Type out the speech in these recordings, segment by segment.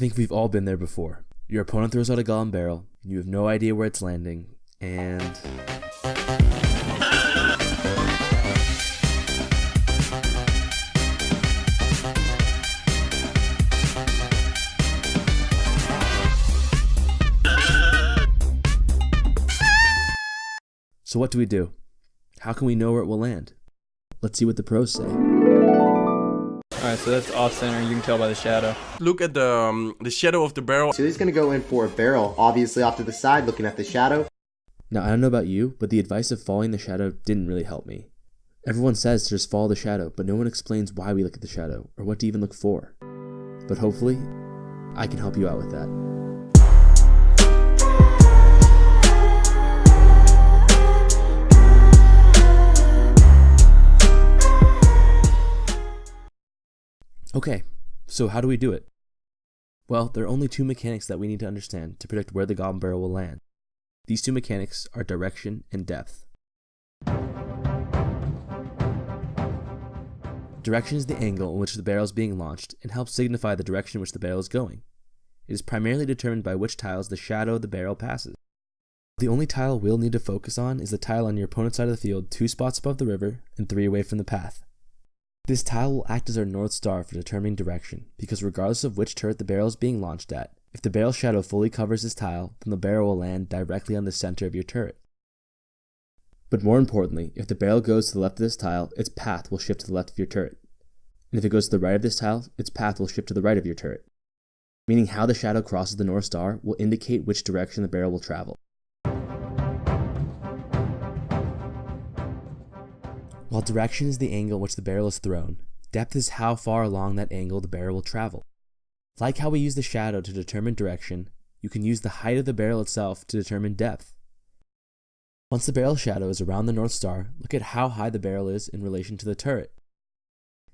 think we've all been there before. Your opponent throws out a Goblin barrel, and you have no idea where it's landing, and... So what do we do? How can we know where it will land? Let's see what the pros say. Alright, so that's off-center. You can tell by the shadow. Look at the shadow of the barrel. So he's going to go in for a barrel, obviously off to the side, looking at the shadow. Now, I don't know about you, but the advice of following the shadow didn't really help me. Everyone says to just follow the shadow, but no one explains why we look at the shadow, or what to even look for. But hopefully, I can help you out with that. Okay, so how do we do it? Well, there are only two mechanics that we need to understand to predict where the Goblin barrel will land. These two mechanics are direction and depth. Direction is the angle in which the barrel is being launched and helps signify the direction in which the barrel is going. It is primarily determined by which tiles the shadow of the barrel passes. The only tile we'll need to focus on is the tile on your opponent's side of the field 2 spots above the river and 3 away from the path. This tile will act as our North Star for determining direction, because regardless of which turret the barrel is being launched at, if the barrel shadow fully covers this tile, then the barrel will land directly on the center of your turret. But more importantly, if the barrel goes to the left of this tile, its path will shift to the left of your turret. And if it goes to the right of this tile, its path will shift to the right of your turret. Meaning how the shadow crosses the North Star will indicate which direction the barrel will travel. While direction is the angle in which the barrel is thrown, depth is how far along that angle the barrel will travel. Like how we use the shadow to determine direction, you can use the height of the barrel itself to determine depth. Once the barrel shadow is around the North Star, look at how high the barrel is in relation to the turret.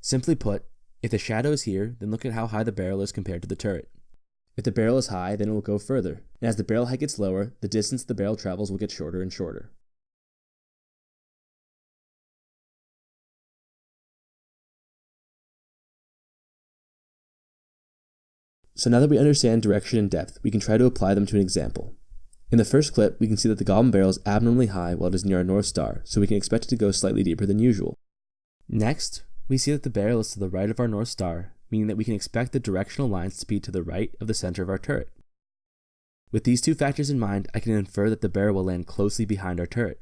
Simply put, if the shadow is here, then look at how high the barrel is compared to the turret. If the barrel is high, then it will go further, and as the barrel height gets lower, the distance the barrel travels will get shorter and shorter. So now that we understand direction and depth, we can try to apply them to an example. In the first clip, we can see that the Goblin barrel is abnormally high while it is near our North Star, so we can expect it to go slightly deeper than usual. Next, we see that the barrel is to the right of our North Star, meaning that we can expect the directional lines to be to the right of the center of our turret. With these two factors in mind, I can infer that the barrel will land closely behind our turret.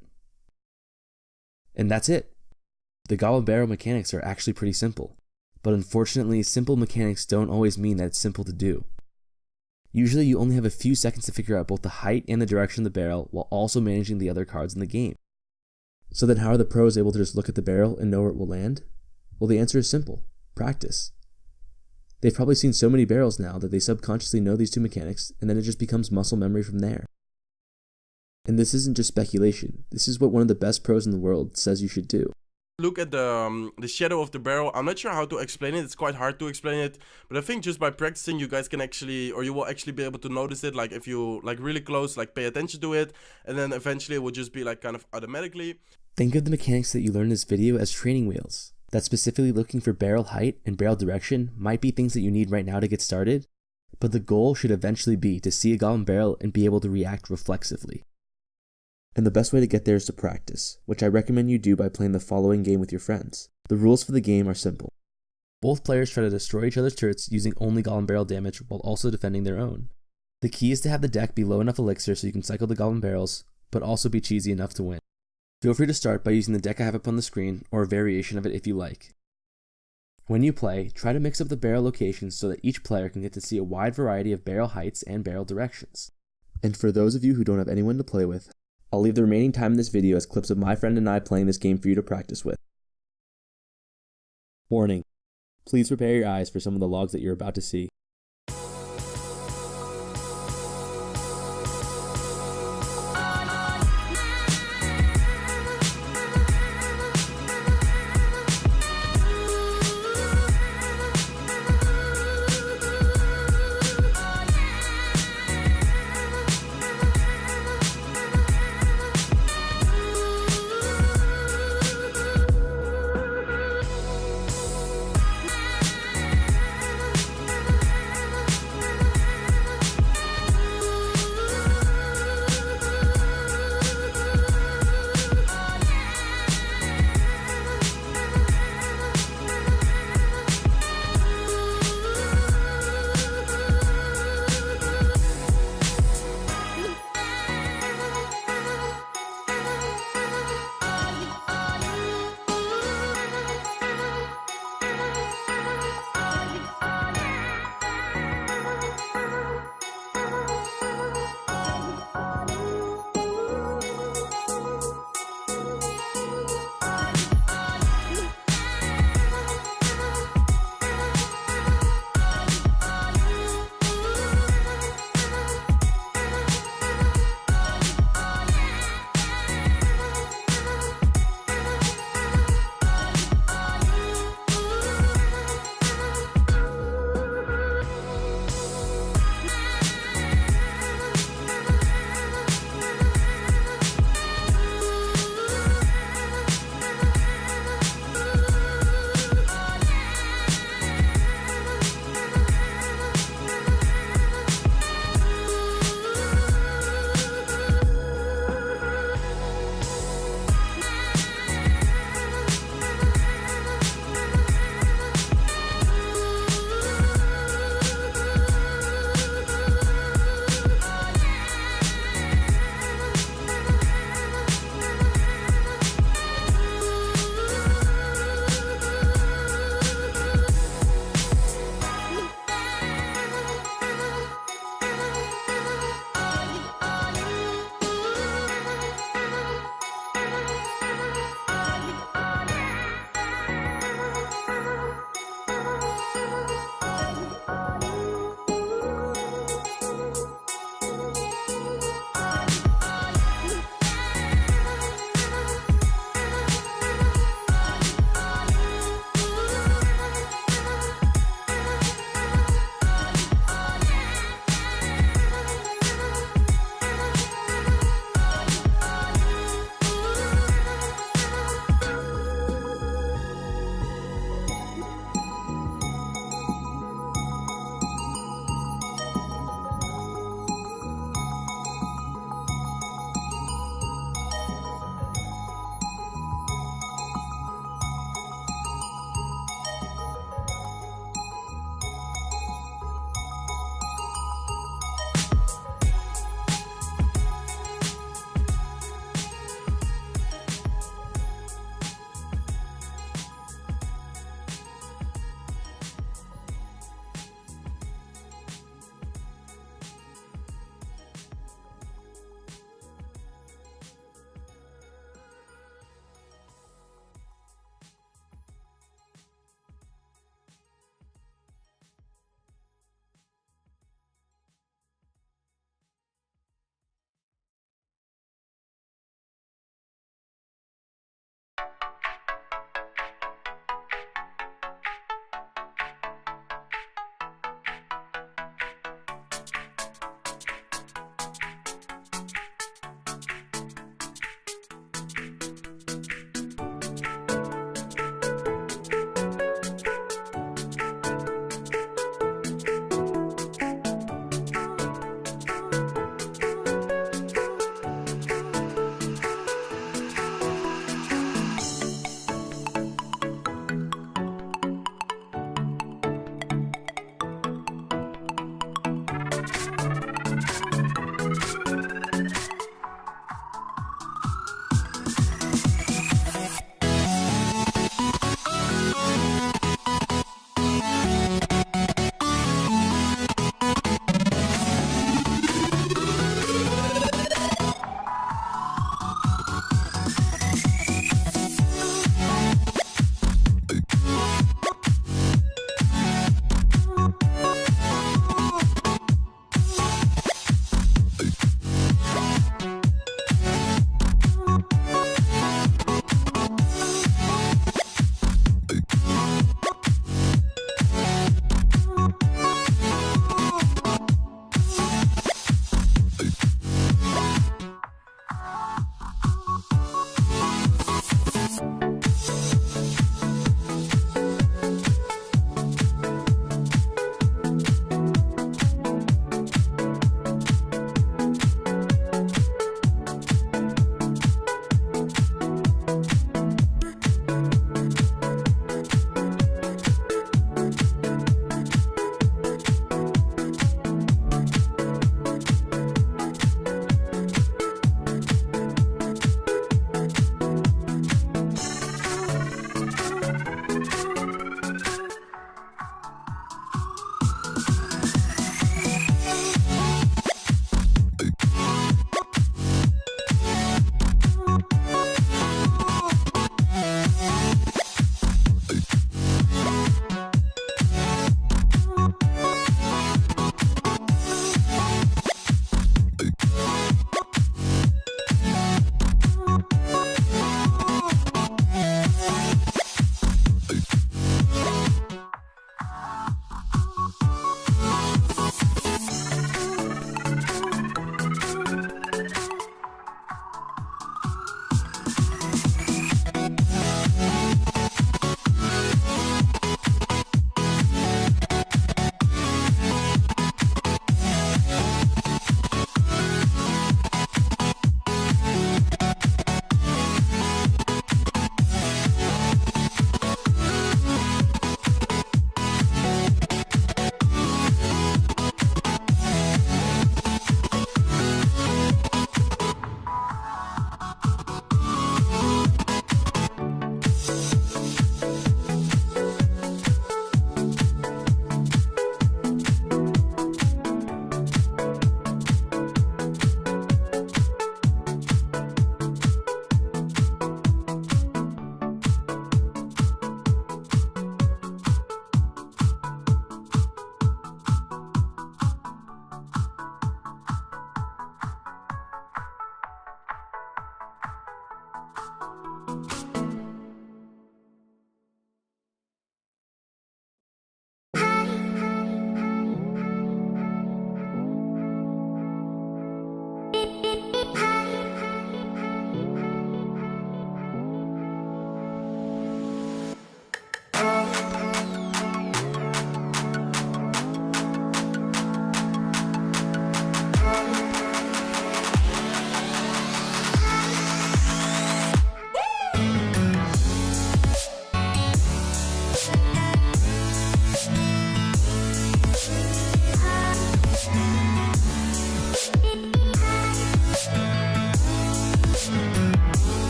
And that's it. The Goblin barrel mechanics are actually pretty simple. But unfortunately, simple mechanics don't always mean that it's simple to do. Usually you only have a few seconds to figure out both the height and the direction of the barrel while also managing the other cards in the game. So then how are the pros able to just look at the barrel and know where it will land? Well, the answer is simple: practice. They've probably seen so many barrels now that they subconsciously know these two mechanics, and then it just becomes muscle memory from there. And this isn't just speculation, this is what one of the best pros in the world says you should do. Look at the shadow of the barrel. I'm not sure how to explain it. It's quite hard to explain it. But I think just by practicing, you guys can actually, or you will actually be able to notice it. Like if you like really close, like pay attention to it. And then eventually it will just be like kind of automatically. Think of the mechanics that you learned in this video as training wheels. That specifically looking for barrel height and barrel direction might be things that you need right now to get started. But the goal should eventually be to see a Goblin barrel and be able to react reflexively. And the best way to get there is to practice, which I recommend you do by playing the following game with your friends. The rules for the game are simple. Both players try to destroy each other's turrets using only Goblin barrel damage while also defending their own. The key is to have the deck be low enough elixir so you can cycle the Goblin barrels, but also be cheesy enough to win. Feel free to start by using the deck I have up on the screen, or a variation of it if you like. When you play, try to mix up the barrel locations so that each player can get to see a wide variety of barrel heights and barrel directions. And for those of you who don't have anyone to play with, I'll leave the remaining time in this video as clips of my friend and I playing this game for you to practice with. Warning: please prepare your eyes for some of the logs that you're about to see.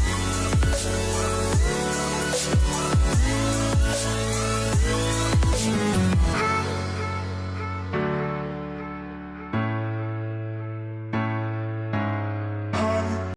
bye.